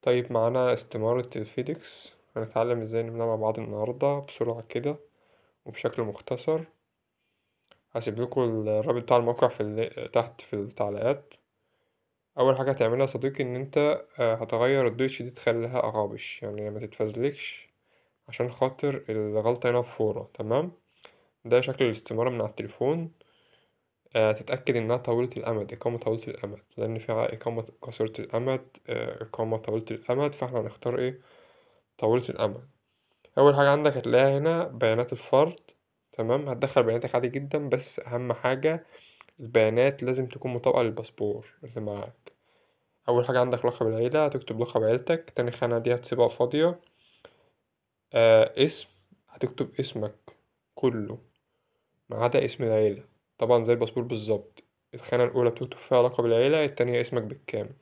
طيب معانا استمارة الفيديكس، هنتعلم ازاي نملاه مع بعض النهاردة بسرعة كده وبشكل مختصر. هسيب لكم الرابط بتاع الموقع تحت في التعليقات. أول حاجة هتعملها يا صديقي إن أنت هتغير الدوش دي تخليها أغابش، يعني ما تتفزلكش عشان خاطر الغلطة هنا بفورة. تمام، ده شكل الاستمارة من على التليفون. تتأكد إنها طويلة الأمد، إقامة طويلة الأمد، لأن فيها إقامة قصيرة الأمد، إقامة طويلة الأمد، فاحنا هنختار إيه؟ طويلة الأمد. أول حاجة عندك هتلاقيها هنا بيانات الفرد. تمام، هتدخل بياناتك عادي جدا، بس أهم حاجة البيانات لازم تكون مطابقة للباسبور اللي معاك. أول حاجة عندك لقب العيلة، هتكتب لقب عيلتك. تاني خانة دي هتسيبها فاضية. اسم، هتكتب اسمك كله ما عدا اسم العيلة، طبعا زي الباسبور بالظبط. الخانة الأولى بتكتب فيها لقب العيلة، التانية اسمك بالكامل.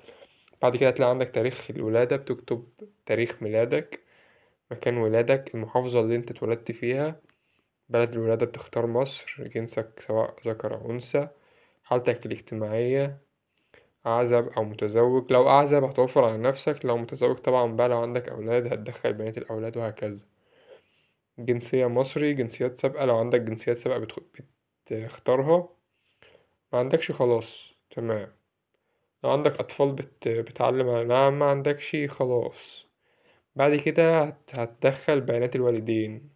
بعد كده هتلاقي عندك تاريخ الولادة، بتكتب تاريخ ميلادك، مكان ولادك، المحافظة اللي انت اتولدت فيها، بلد الولادة بتختار مصر، جنسك سواء ذكر أو أنثى، حالتك الاجتماعية، أعزب أو متزوج. لو أعزب هتوفر على نفسك، لو متزوج طبعا بقى لو عندك أولاد هتدخل بيانات الأولاد وهكذا. جنسية مصري، جنسيات سابقة لو عندك جنسيات سابقة بتختارها، ما عندكش خلاص تمام. لو عندك أطفال بتعلم نعم، ما عندكش خلاص. بعد كده هتدخل بيانات الوالدين،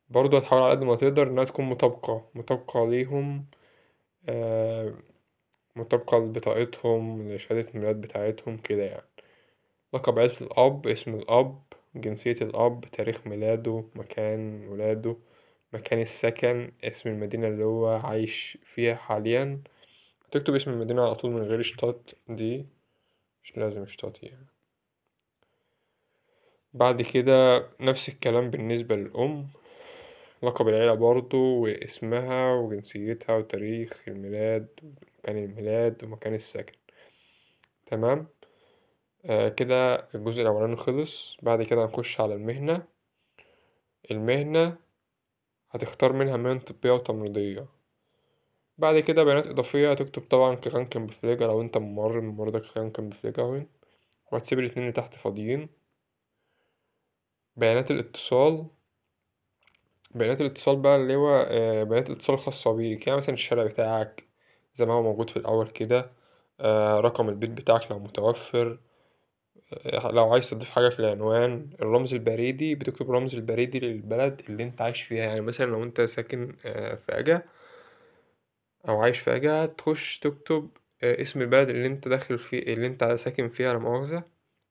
برضه هتحاول على قد ما تقدر إنها تكون مطابقة ليهم، آه، مطابقة لبطاقتهم، لشهادة الميلاد بتاعتهم كده يعني. لقب عيلة الأب، اسم الأب، جنسية الأب، تاريخ ميلاده، مكان ولاده، مكان السكن، اسم المدينة اللي هو عايش فيها حاليا. هتكتب اسم المدينة على طول من غير اشتات، دي مش لازم اشتات يعني. بعد كده نفس الكلام بالنسبة للأم، لقب العيلة برضو، واسمها وجنسيتها وتاريخ الميلاد ومكان الميلاد ومكان السكن. تمام. كده الجزء الأولاني خلص. بعد كده هنخش على المهنة. المهنة هتختار منها مهن طبية وتمريضية. بعد كده بيانات إضافية، هتكتب طبعا كرانكن بفليجة لو أنت ممرض من ممرضك كرانكن بفليجة، وهتسيب الاتنين اللي تحت فاضيين. بيانات الاتصال، بيانات الاتصال بقى اللي هو بيانات الاتصال الخاصة بيك، يعني مثلا الشارع بتاعك زي ما هو موجود في الأول كده، رقم البيت بتاعك لو متوفر، لو عايز تضيف حاجة في العنوان، الرمز البريدي، بتكتب الرمز البريدي للبلد اللي انت عايش فيها. يعني مثلا لو انت ساكن في أجا أو عايش في أجا، تخش تكتب اسم البلد اللي انت داخل فيه، اللي انت ساكن فيها لا مؤاخذة،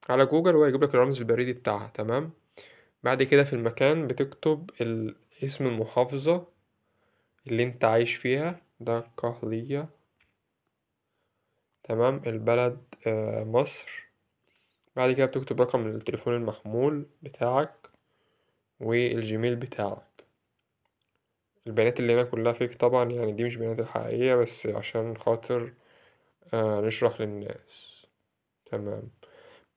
على جوجل، وهيجيب لك الرمز البريدي بتاعها. تمام. بعد كده في المكان بتكتب اسم المحافظة اللي انت عايش فيها، ده القهلية. تمام. البلد مصر. بعد كده بتكتب رقم التليفون المحمول بتاعك والجيميل بتاعك. البيانات اللي هنا كلها فيك طبعا، يعني دي مش بيانات الحقيقية، بس عشان خاطر نشرح للناس. تمام.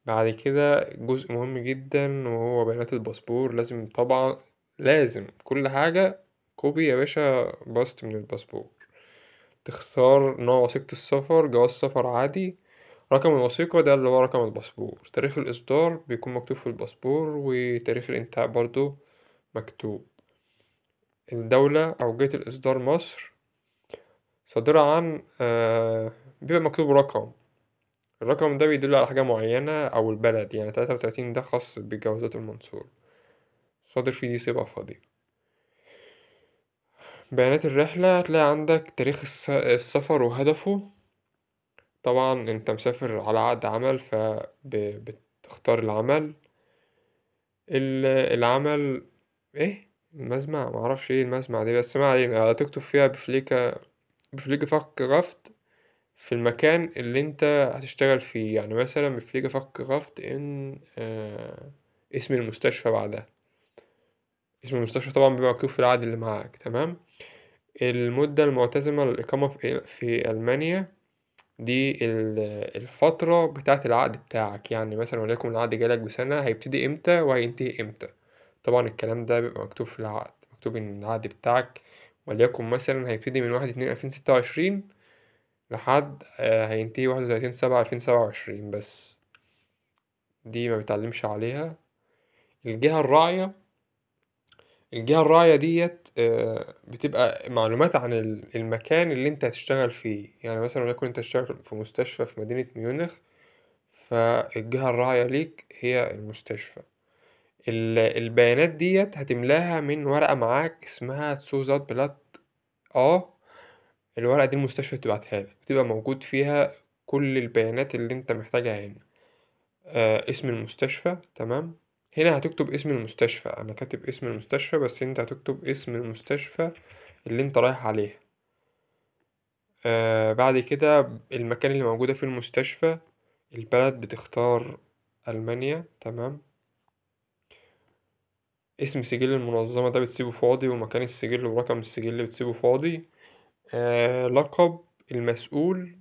بعد كده جزء مهم جدا وهو بيانات الباسبور. لازم طبعا، لازم كل حاجة كوبي يا باشا، باست من الباسبور. تختار نوع وثيقة السفر، جواز سفر عادي. رقم الوثيقة ده اللي هو رقم الباسبور. تاريخ الإصدار بيكون مكتوب في الباسبور، وتاريخ الانتهاء برضو مكتوب. الدولة أو جهة الإصدار مصر، صادرة عن بيبقى مكتوب رقم. الرقم ده بيدل على حاجة معينة، أو البلد، يعني 33 ده خاص بجوازات المنصور، صادر فيه دي سيبها فاضية. بيانات الرحلة، هتلاقي عندك تاريخ السفر وهدفه. طبعا انت مسافر على عقد عمل فبتختار العمل. العمل ايه، المزمع، معرفش ايه المزمع دي، بس ما علينا. هتكتب فيها بفليجة فك غفت في المكان اللي انت هتشتغل فيه، يعني مثلا بفليجة فك غفت ان اسم المستشفى بعدها. اسم المستشفى طبعا بيبقى مكتوب في العقد اللي معاك. تمام. المدة المعتزمة للإقامة في ألمانيا، دي الفترة بتاعة العقد بتاعك، يعني مثلا وليكن العقد جالك بسنة، هيبتدي امتى وهينتهي امتى. طبعا الكلام ده بيبقى مكتوب في العقد، مكتوب ان العقد بتاعك وليكن مثلا هيبتدي من 1/2/2026 لحد هينتهي 31/7/2027 بس. دي ما بتعلمش عليها. الجهة الراعية، الجهة الراعية ديت بتبقى معلومات عن المكان اللي انت هتشتغل فيه. يعني مثلا وليكن انت تشتغل في مستشفى في مدينة ميونخ، فالجهة الراعية ليك هي المستشفى. البيانات ديت هتملاها من ورقة معاك اسمها تسوزات بلات. اه، الورقة دي المستشفى بتبعتها لك، بتبقى موجود فيها كل البيانات اللي انت محتاجها هنا. اسم المستشفى، تمام. هنا هتكتب اسم المستشفى، انا كاتب اسم المستشفى، بس انت هتكتب اسم المستشفى اللي انت رايح عليها. بعد كده المكان اللي موجودة فيه المستشفى، البلد بتختار ألمانيا، تمام. اسم سجل المنظمة ده بتسيبه فاضي، ومكان السجل ورقم السجل بتسيبه فاضي. لقب المسؤول،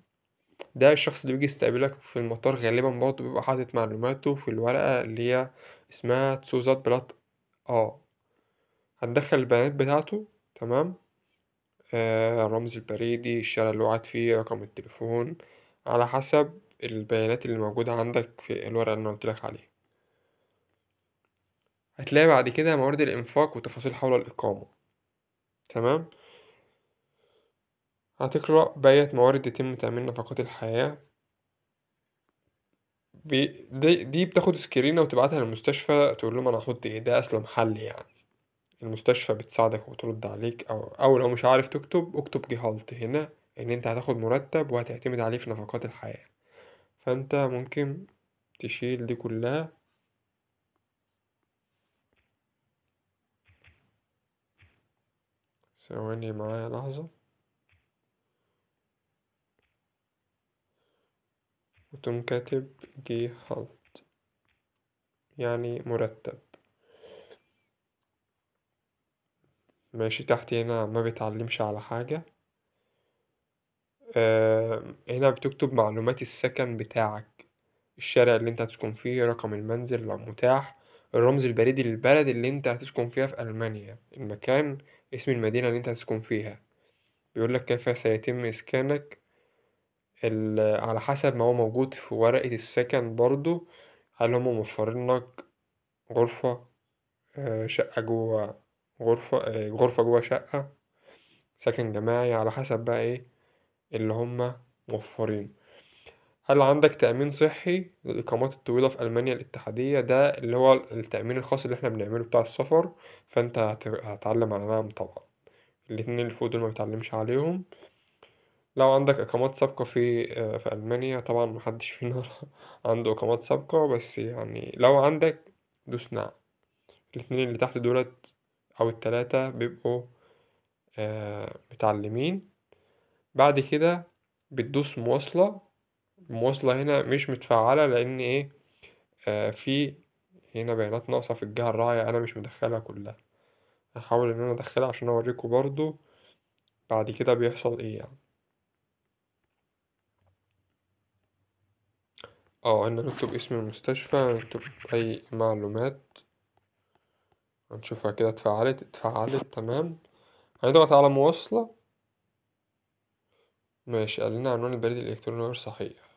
ده الشخص اللي بيجي يستقبلك في المطار غالبا برضه بيبقى حاطط معلوماته في الورقة اللي هي اسمها تسوزات بلات. اه، هتدخل البيانات بتاعته، تمام. الرمز البريدي، الشارع اللي هو قاعد فيه، رقم التليفون، على حسب البيانات اللي موجودة عندك في الورقة اللي أنا قلتلك عليها. هتلاقي بعد كده موارد الإنفاق وتفاصيل حول الإقامة، تمام. هتقرأ بقية موارد يتم تأمين نفقات الحياة. دي بتاخد سكرينة وتبعتها للمستشفى، تقول لهم أنا هحط إيه، ده أسلم حل يعني. المستشفى بتساعدك وترد عليك، أو لو مش عارف تكتب، اكتب جهالت هنا إن أنت هتاخد مرتب وهتعتمد عليه في نفقات الحياة. فأنت ممكن تشيل دي كلها. ثواني معايا لحظة. وتقوم كاتب جهالت، يعني مرتب. ماشي، تحت هنا ما بيتعلمش على حاجة. هنا بتكتب معلومات السكن بتاعك، الشارع اللي انت هتسكن فيه، رقم المنزل لو متاح، الرمز البريدي للبلد اللي انت هتسكن فيها في ألمانيا، المكان، اسم المدينة اللي انت هتسكن فيها. بيقولك كيف سيتم إسكانك، على حسب ما هو موجود في ورقة السكن برضو. هل هم موفرين لك غرفة، شقة جوه غرفة، غرفة جوه شقة، سكن جماعي، على حسب بقى ايه اللي هم موفرين. هل عندك تأمين صحي للإقامات الطويلة في ألمانيا الاتحادية؟ ده اللي هو التأمين الخاص اللي احنا بنعمله بتاع السفر. فأنت هتعلم على نعم طبعا. الاتنين اللي فوق دول ما بتعلمش عليهم. لو عندك إقامات سابقة في ألمانيا، طبعا محدش فينا عنده إقامات سابقة، بس يعني لو عندك دوس نعم. الاتنين اللي تحت دولت أو التلاتة بيبقوا متعلمين. بعد كده بتدوس مواصلة. المواصلة هنا مش متفعلة لأن إيه، في هنا بيانات ناقصة في الجهة الراعية، أنا مش مدخلها كلها. هحاول إن أنا أدخلها عشان أوريكم برضو بعد كده بيحصل إيه يعني. إن نكتب اسم المستشفى، نكتب أي معلومات، هنشوفها كده اتفعلت تمام. هنضغط على مواصلة. ماشي، قال لنا عنوان البريد الإلكتروني غير صحيح.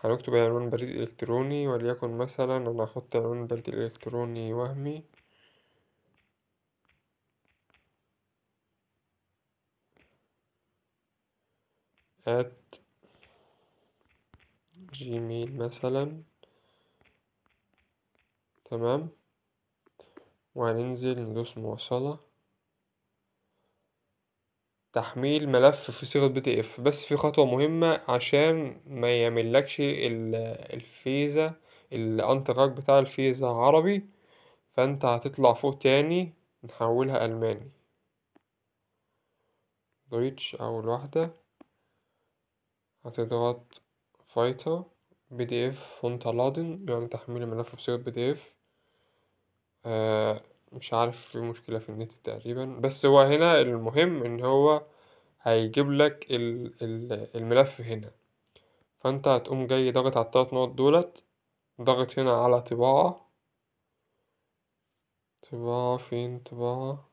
هنكتب أي عنوان بريد إلكتروني، وليكن مثلا أنا هحط عنوان بريد إلكتروني وهمي. at جيميل مثلا، تمام. وهننزل ندوس مواصلة. تحميل ملف في صيغة PDF، بس في خطوة مهمة عشان ما يعملكش الفيزا، الانتراك بتاع الفيزا عربي، فانت هتطلع فوق تاني، نحولها ألماني. دويتش أول واحدة، هتضغط فايتا PDF فونت لادن، يعني تحميل الملف بصيغة PDF. مش عارف، في مشكلة في النت تقريبا، بس هو هنا المهم ان هو هيجيب لك الملف هنا. فانت هتقوم جاي ضغط على التلات نقط دولت، ضغط هنا على طباعة. طباعة فين طباعة؟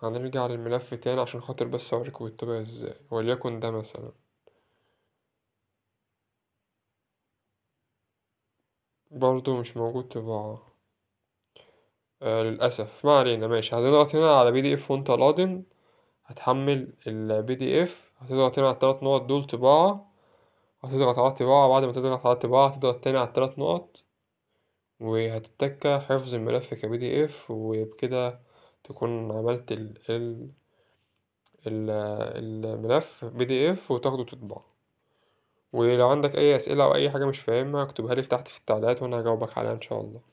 هنرجع للملف تاني عشان خاطر بس اوريكم بيتطبع ازاي، وليكن ده مثلا برضو مش موجود طباعة. للأسف، ما علينا. ماشي، هتضغط هنا على PDF وانت لاضن، هتحمل PDF، هتضغط هنا على التلات نقط دول طباعة، هتضغط على الطباعة. بعد ما تضغط على الطباعة هتضغط تاني على التلات نقط، وهتتك حفظ الملف PDF، وبكده تكون عملت ال الملف PDF وتاخده تطبعه. ولو عندك أي أسئلة أو أي حاجة مش فاهمها اكتبها لي تحت في التعليقات وأنا هجاوبك عليها إن شاء الله.